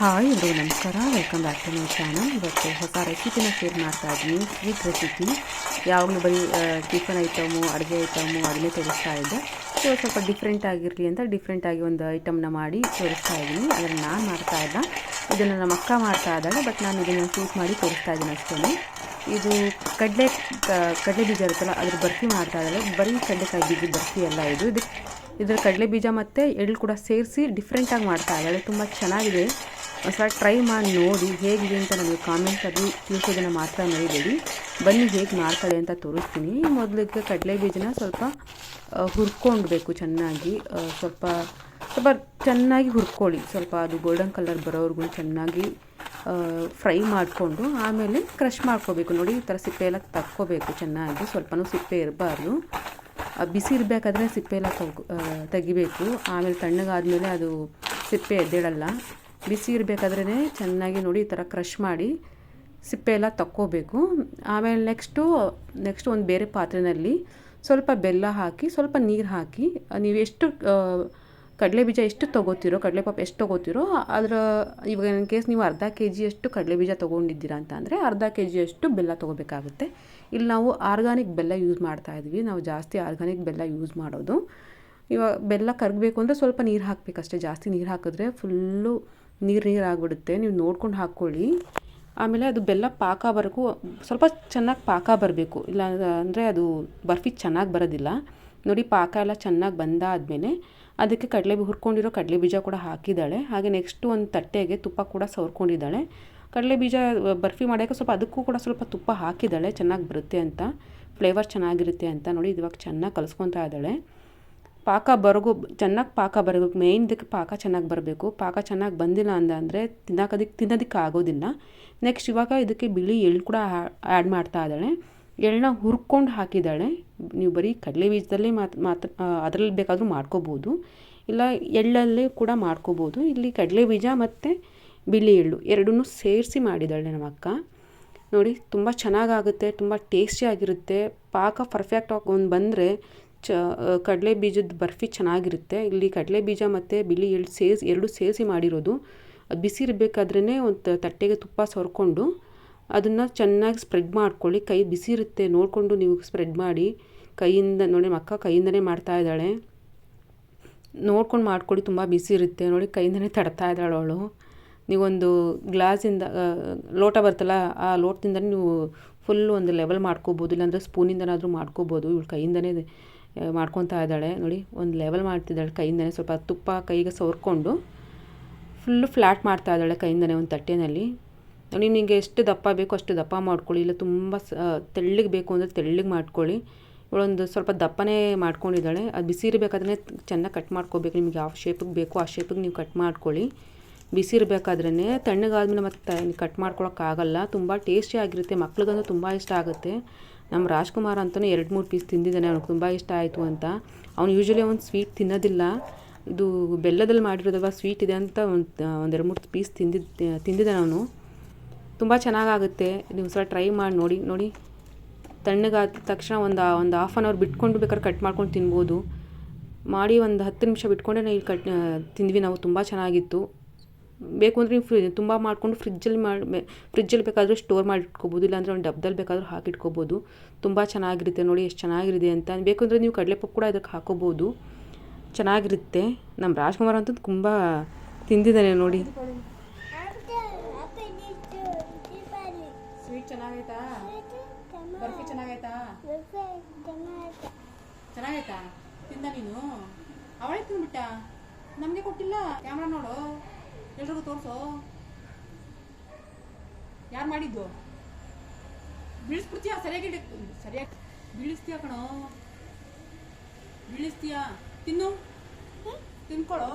Hi ಎಲ್ಲರಿಗೂ ನಮಸ್ಕಾರ, welcome back to my channel. ಇವತ್ತು ಹೊಸ ರೆಸಿಪಿನ ಶೇರ್ ಮಾಡ್ತಾ ಇದ್ದೀನಿ. Sweet recipe. ಯಾವಾಗಲೂ ಬರೀ ಟಿಫನ್ ಐಟಮು, ಅಡುಗೆ ಐಟಮು ಅದನ್ನೇ ತೋರಿಸ್ತಾ ಇದ್ದೆ. ಸೊ ಸ್ವಲ್ಪ ಡಿಫ್ರೆಂಟ್ ಆಗಿರಲಿ ಅಂತ ಡಿಫ್ರೆಂಟಾಗಿ ಒಂದು ಐಟಮ್ನ ಮಾಡಿ ತೋರಿಸ್ತಾ ಇದ್ದೀನಿ. ಅದನ್ನು ನಾನು ಮಾಡ್ತಾ ಇಲ್ಲ, ಇದನ್ನು ನಮ್ಮ ಅಕ್ಕ ಮಾಡ್ತಾ ಇದ್ದಾಳೆ. ಬಟ್ ನಾನು ಇದನ್ನು ಶೂಟ್ ಮಾಡಿ ತೋರಿಸ್ತಾ ಇದ್ದೀನಿ ಅಷ್ಟೇ. ಇದು ಕಡಲೆ ಬೀಜ ಇರುತ್ತಲ್ಲ, ಅದ್ರ ಬರ್ಫಿ ಮಾಡ್ತಾ ಇದ್ದಾಳೆ. ಬರೀ ಕಡಲೆಕಾಯಿ ಬೀಜ ಬರ್ಫಿ ಎಲ್ಲ ಇದರ ಕಡಲೆ ಬೀಜ ಮತ್ತು ಎಳ್ಳು ಕೂಡ ಸೇರಿಸಿ ಡಿಫ್ರೆಂಟಾಗಿ ಮಾಡ್ತಾ ಇದ್ದಾಳೆ. ತುಂಬ ಚೆನ್ನಾಗಿದೆ. ಒಂದ್ಸಲ ಟ್ರೈ ಮಾಡಿ ನೋಡಿ ಹೇಗಿದೆ ಅಂತ ನನಗೆ ಕಾಮೆಂಟಲ್ಲಿ ತಿಳಿಸೋದನ್ನು ಮಾತ್ರ ಮರಿಬೇಡಿ. ಬನ್ನಿ ಹೇಗೆ ಮಾಡ್ತಾಳೆ ಅಂತ ತೋರಿಸ್ತೀನಿ. ಮೊದಲಿಗೆ ಕಡಲೆ ಬೀಜನ ಸ್ವಲ್ಪ ಹುರ್ಕೊಳ್ಬೇಕು ಚೆನ್ನಾಗಿ. ಸ್ವಲ್ಪ ಚೆನ್ನಾಗಿ ಹುರ್ಕೊಳ್ಳಿ. ಸ್ವಲ್ಪ ಅದು ಗೋಲ್ಡನ್ ಕಲರ್ ಬರೋವರೆಗೂ ಚೆನ್ನಾಗಿ ಫ್ರೈ ಮಾಡಿಕೊಂಡು ಆಮೇಲೆ ಕ್ರಷ್ ಮಾಡ್ಕೋಬೇಕು. ನೋಡಿ, ಈ ಥರ ಸಿಪ್ಪೆ ಎಲ್ಲ ತಕ್ಕೋಬೇಕು ಚೆನ್ನಾಗಿ. ಸ್ವಲ್ಪನೂ ಸಿಪ್ಪೆ ಇರಬಾರ್ದು. ಬಿಸಿ ಇರಬೇಕಾದ್ರೆ ಸಿಪ್ಪೆ ಎಲ್ಲ ತೆಗಿಬೇಕು. ಆಮೇಲೆ ತಣ್ಣಗಾದ್ಮೇಲೆ ಅದು ಸಿಪ್ಪೆ ಎದ್ದೇಳಲ್ಲ. ಬಿಸಿ ಇರಬೇಕಾದ್ರೇ ಚೆನ್ನಾಗಿ ನೋಡಿ ಈ ಥರ ಕ್ರಷ್ ಮಾಡಿ ಸಿಪ್ಪೆ ಎಲ್ಲ ತಕ್ಕೋಬೇಕು. ಆಮೇಲೆ ನೆಕ್ಸ್ಟು ಒಂದು ಬೇರೆ ಪಾತ್ರೆಯಲ್ಲಿ ಸ್ವಲ್ಪ ಬೆಲ್ಲ ಹಾಕಿ, ಸ್ವಲ್ಪ ನೀರು ಹಾಕಿ, ನೀವು ಎಷ್ಟು ಕಡಲೆ ಬೀಜ ಎಷ್ಟು ತೊಗೋತೀರೋ, ಕಡಲೆಪಾಪ ಎಷ್ಟು ತೊಗೋತೀರೋ ಇವಾಗ ಇನ್ ಕೇಸ್ ನೀವು ಅರ್ಧ KG ಅಷ್ಟು ಕಡಲೆ ಬೀಜ ತೊಗೊಂಡಿದ್ದೀರಾ ಅಂತ ಅಂದರೆ ಅರ್ಧ KG ಅಷ್ಟು ಬೆಲ್ಲ ತೊಗೋಬೇಕಾಗುತ್ತೆ. ಇಲ್ಲಿ ನಾವು ಆರ್ಗಾನಿಕ್ ಬೆಲ್ಲ ಯೂಸ್ ಮಾಡ್ತಾಯಿದ್ವಿ. ನಾವು ಜಾಸ್ತಿ ಆರ್ಗಾನಿಕ್ ಬೆಲ್ಲ ಯೂಸ್ ಮಾಡೋದು. ಇವಾಗ ಬೆಲ್ಲ ಕರಗಬೇಕು ಅಂದರೆ ಸ್ವಲ್ಪ ನೀರು ಹಾಕಬೇಕಷ್ಟೇ. ಜಾಸ್ತಿ ನೀರು ಹಾಕಿದ್ರೆ ಫುಲ್ಲು ನೀರು ಆಗಿಬಿಡುತ್ತೆ. ನೀವು ನೋಡ್ಕೊಂಡು ಹಾಕ್ಕೊಳ್ಳಿ. ಆಮೇಲೆ ಅದು ಬೆಲ್ಲ ಪಾಕ ಬರೋಕ್ಕೂ ಸ್ವಲ್ಪ ಚೆನ್ನಾಗಿ ಪಾಕ ಬರಬೇಕು. ಇಲ್ಲ ಅಂದರೆ ಅದು ಬರ್ಫಿ ಚೆನ್ನಾಗಿ ಬರೋದಿಲ್ಲ. ನೋಡಿ, ಪಾಕ ಎಲ್ಲ ಚೆನ್ನಾಗಿ ಬಂದಾದಮೇಲೆ ಅದಕ್ಕೆ ಹುರ್ಕೊಂಡಿರೋ ಕಡಲೆ ಬೀಜ ಕೂಡ ಹಾಕಿದ್ದಾಳೆ. ಹಾಗೆ ನೆಕ್ಸ್ಟು ಒಂದು ತಟ್ಟೆಗೆ ತುಪ್ಪ ಕೂಡ ಸವರ್ಕೊಂಡಿದ್ದಾಳೆ. ಕಡಲೆ ಬೀಜ ಬರ್ಫಿ ಮಾಡೋಕ್ಕೆ ಅದಕ್ಕೂ ಕೂಡ ಸ್ವಲ್ಪ ತುಪ್ಪ ಹಾಕಿದ್ದಾಳೆ, ಚೆನ್ನಾಗಿ ಬರುತ್ತೆ ಅಂತ, ಫ್ಲೇವರ್ ಚೆನ್ನಾಗಿರುತ್ತೆ ಅಂತ. ನೋಡಿ, ಇವಾಗ ಚೆನ್ನಾಗಿ ಕಲಿಸ್ಕೊತಾ ಇದ್ದಾಳೆ. ಚೆನ್ನಾಗಿ ಪಾಕ ಬರಬೇಕು. ಮೇಯ್ನ್ ಇದಕ್ಕೆ ಪಾಕ ಚೆನ್ನಾಗಿ ಬರಬೇಕು. ಪಾಕ ಚೆನ್ನಾಗಿ ಬಂದಿಲ್ಲ ಅಂದರೆ ತಿನ್ನೋದಕ್ಕೆ ಆಗೋದಿಲ್ಲ. ನೆಕ್ಸ್ಟ್ ಇವಾಗ ಇದಕ್ಕೆ ಬಿಳಿ ಎಳ್ಳು ಕೂಡ ಆ್ಯಡ್ ಮಾಡ್ತಾ ಇದ್ದಾಳೆ. ಎಳ್ಳನ್ನ ಹುರ್ಕೊಂಡು ಹಾಕಿದ್ದಾಳೆ. ನೀವು ಬರೀ ಕಡಲೆ ಬೀಜದಲ್ಲೇ ಮಾತ್ರ ಅದರಲ್ಲಿ ಬೇಕಾದರೂ ಮಾಡ್ಕೋಬೋದು, ಇಲ್ಲ ಎಳ್ಳಲ್ಲಿ ಕೂಡ ಮಾಡ್ಕೋಬೋದು. ಇಲ್ಲಿ ಕಡಲೆ ಬೀಜ ಮತ್ತು ಬಿಳಿ ಎಳ್ಳು ಎರಡನ್ನೂ ಸೇರಿಸಿ ಮಾಡಿದ್ದಾಳೆ ನಮ್ಮ ಅಕ್ಕ. ನೋಡಿ, ತುಂಬ ಚೆನ್ನಾಗಾಗುತ್ತೆ, ತುಂಬ ಟೇಸ್ಟಿಯಾಗಿರುತ್ತೆ. ಪಾಕ ಪರ್ಫೆಕ್ಟಾಗಿ ಬಂದರೆ ಕಡಲೆ ಬೀಜದ ಬರ್ಫಿ ಚೆನ್ನಾಗಿರುತ್ತೆ. ಇಲ್ಲಿ ಕಡಲೆ ಬೀಜ ಮತ್ತು ಬಿಳಿ ಎಳ್ಳು ಎರಡು ಸೇರಿಸಿ ಮಾಡಿರೋದು. ಅದು ಬಿಸಿ ಇರಬೇಕಾದ್ರೇ ಒಂದು ತಟ್ಟೆಗೆ ತುಪ್ಪ ಸವರ್ಕೊಂಡು ಅದನ್ನು ಚೆನ್ನಾಗಿ ಸ್ಪ್ರೆಡ್ ಮಾಡ್ಕೊಳ್ಳಿ. ಕೈ ಬಿಸಿ ಇರುತ್ತೆ ನೋಡಿಕೊಂಡು ನೀವು ಸ್ಪ್ರೆಡ್ ಮಾಡಿ. ಕೈಯಿಂದ ನೋಡಿ, ನಮ್ಮ ಅಕ್ಕ ಕೈಯಿಂದನೇ ಮಾಡ್ತಾ ಇದ್ದಾಳೆ. ನೋಡ್ಕೊಂಡು ಮಾಡ್ಕೊಳ್ಳಿ, ತುಂಬ ಬಿಸಿ ಇರುತ್ತೆ. ನೋಡಿ, ಕೈಯಿಂದನೇ ತಡ್ತಾ ಇದ್ದಾಳೆ ಅವಳು. ನೀವೊಂದು ಗ್ಲಾಸಿಂದ ಲೋಟ ಬರ್ತಲ್ಲ, ಆ ಲೋಟದಿಂದ ನೀವು ಫುಲ್ಲು ಒಂದು ಲೆವೆಲ್ ಮಾಡ್ಕೋಬೋದು, ಇಲ್ಲಾಂದರೆ ಸ್ಪೂನಿಂದನಾದರೂ ಮಾಡ್ಕೋಬೋದು. ಇವಳು ಕೈಯಿಂದನೇ ಮಾಡ್ಕೊತಾ ಇದ್ದಾಳೆ. ನೋಡಿ, ಒಂದು ಲೆವೆಲ್ ಮಾಡ್ತಿದ್ದಾಳೆ ಕೈಯಿಂದನೇ. ಸ್ವಲ್ಪ ತುಪ್ಪ ಕೈಗೆ ಸವರ್ಕೊಂಡು ಫುಲ್ಲು ಫ್ಲ್ಯಾಟ್ ಮಾಡ್ತಾ ಇದ್ದಾಳೆ ಕೈಯಿಂದನೇ ಒಂದು ತಟ್ಟೆಯಲ್ಲಿ. ನೋಡಿ, ನಿಮಗೆ ಎಷ್ಟು ದಪ್ಪ ಬೇಕೋ ಅಷ್ಟು ದಪ್ಪ ಮಾಡ್ಕೊಳ್ಳಿ, ಇಲ್ಲ ತುಂಬ ತೆಳ್ಳಗೆ ಬೇಕು ಅಂದರೆ ತೆಳ್ಳಗೆ ಮಾಡ್ಕೊಳ್ಳಿ. ಇವಳೊಂದು ಸ್ವಲ್ಪ ದಪ್ಪನೇ ಮಾಡ್ಕೊಂಡಿದ್ದಾಳೆ. ಅದು ಬಿಸಿ ಇರಬೇಕಾದ್ರೆ ಚೆನ್ನಾಗಿ ಕಟ್ ಮಾಡ್ಕೋಬೇಕು. ನಿಮಗೆ ಯಾವ ಶೇಪಿಗೆ ಬೇಕೋ ಆ ಶೇಪಿಗೆ ನೀವು ಕಟ್ ಮಾಡ್ಕೊಳ್ಳಿ. ಬಿಸಿ ಇರಬೇಕಾದ್ರೇ, ತಣ್ಣಗಾದ್ಮೇಲೆ ಮತ್ತೆ ಕಟ್ ಮಾಡ್ಕೊಳಕ್ಕಾಗಲ್ಲ. ತುಂಬ ಟೇಸ್ಟಿಯಾಗಿರುತ್ತೆ. ಮಕ್ಳಿಗಂತೂ ತುಂಬ ಇಷ್ಟ ಆಗುತ್ತೆ. ನಮ್ಮ ರಾಜ್ಕುಮಾರ್ ಅಂತಲೂ 2-3 ಪೀಸ್ ತಿಂದಿದ್ದಾನೆ. ಅವ್ನಿಗೆ ತುಂಬ ಇಷ್ಟ ಆಯಿತು ಅಂತ. ಅವ್ನು ಯೂಶ್ವಲಿ ಅವ್ನು ಸ್ವೀಟ್ ತಿನ್ನೋದಿಲ್ಲ. ಇದು ಬೆಲ್ಲದಲ್ಲಿ ಮಾಡಿರೋದಲ್ವ, ಸ್ವೀಟ್ ಇದೆ ಅಂತ ಒಂದು 2-3 ಪೀಸ್ ತಿಂದಿದ್ದಾನೆ ಅವನು. ತುಂಬ ಚೆನ್ನಾಗಾಗುತ್ತೆ. ನೀವು ಸಲ ಟ್ರೈ ಮಾಡಿ ನೋಡಿ. ತಣ್ಣಗಾದ ತಕ್ಷಣ ಒಂದು ಹಾಫ್ ಆನ್ ಅವರ್ ಬಿಟ್ಕೊಂಡು ಬೇಕಾದ್ರೆ ಕಟ್ ಮಾಡ್ಕೊಂಡು ತಿನ್ಬೋದು. ಮಾಡಿ ಒಂದು 10 ನಿಮಿಷ ಬಿಟ್ಕೊಂಡೆ ತಿಂದ್ವಿ ನಾವು. ತುಂಬ ಚೆನ್ನಾಗಿತ್ತು. ಬೇಕು ಅಂದರೆ ನೀವು ತುಂಬ ಮಾಡಿಕೊಂಡು ಫ್ರಿಜ್ಜಲ್ಲಿ ಬೇಕಾದರೂ ಸ್ಟೋರ್ ಮಾಡಿ ಇಟ್ಕೋಬೋದು, ಇಲ್ಲಾಂದರೆ ಒಂದು ಡಬ್ಬದಲ್ಲಿ ಬೇಕಾದರೂ ಹಾಕಿಟ್ಕೋಬೋದು. ತುಂಬ ಚೆನ್ನಾಗಿರುತ್ತೆ. ನೋಡಿ ಎಷ್ಟು ಚೆನ್ನಾಗಿರುತ್ತೆ ಅಂತ. ಬೇಕು ಅಂದರೆ ನೀವು ಕಡಲೆಪಪ್ಪು ಕೂಡ ಇದಕ್ಕೆ ಹಾಕೋಬೋದು, ಚೆನ್ನಾಗಿರುತ್ತೆ. ನಮ್ಮ ರಾಜ್ಕುಮಾರ್ ಅಂತೂ ತುಂಬ ತಿಂದಿದ್ದಾನೆ ನೋಡಿ. ಸ್ವೀಟ್ ಚೆನ್ನಾಗೈತಾ? ಬರ್ಫಿ ಚೆನ್ನಾಗೈತಾ? ಚೆನ್ನಾಗೈತಾ? ತಿಂದ ನೀನು? ಅವಳೇ ತಿಂದ್ಬಿಟ್ಟ, ನಮಗೆ ಕೊಟ್ಟಿಲ್ಲ. ಕ್ಯಾಮ್ರಾ ನೋಡು, ಎಲ್ರಿಗೂ ತೋರಿಸು. ಯಾರು ಮಾಡಿದ್ದು? ಬೀಳಿಸ್ಬಿಡ್ತೀಯಾ? ಸರಿಯಾಗಿ ಬೀಳಿಸ್ತೀಯಾ ಕಣೋ, ಬೀಳಿಸ್ತೀಯಾ? ತಿನ್ನು, ತಿನ್ಕೊಳ್ಳೋ.